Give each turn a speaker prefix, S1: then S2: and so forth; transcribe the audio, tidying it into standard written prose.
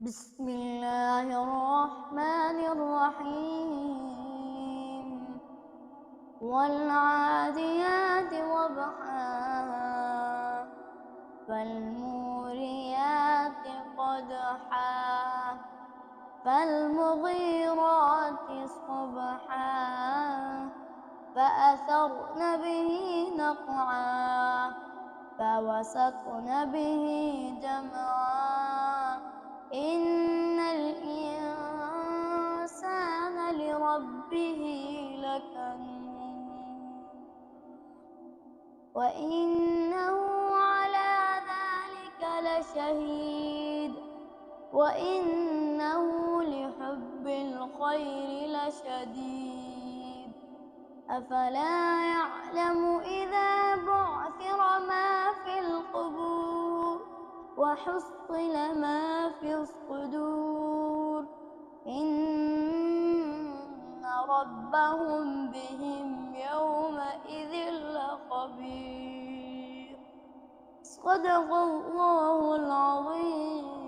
S1: بسم الله الرحمن الرحيم والعاديات ضبحا فالموريات قدحا فالمغيرات صبحا فأثرن به نقعا فوسطن به جمعا إن الإنسان لربه لكنود وإنه على ذلك لشهيد وإنه لحب الخير لشديد أفلا يعلم إذا بعثر ما في القبور وحصل ما في الصدور إن ربهم بهم يومئذ لخبير. صدق الله العظيم.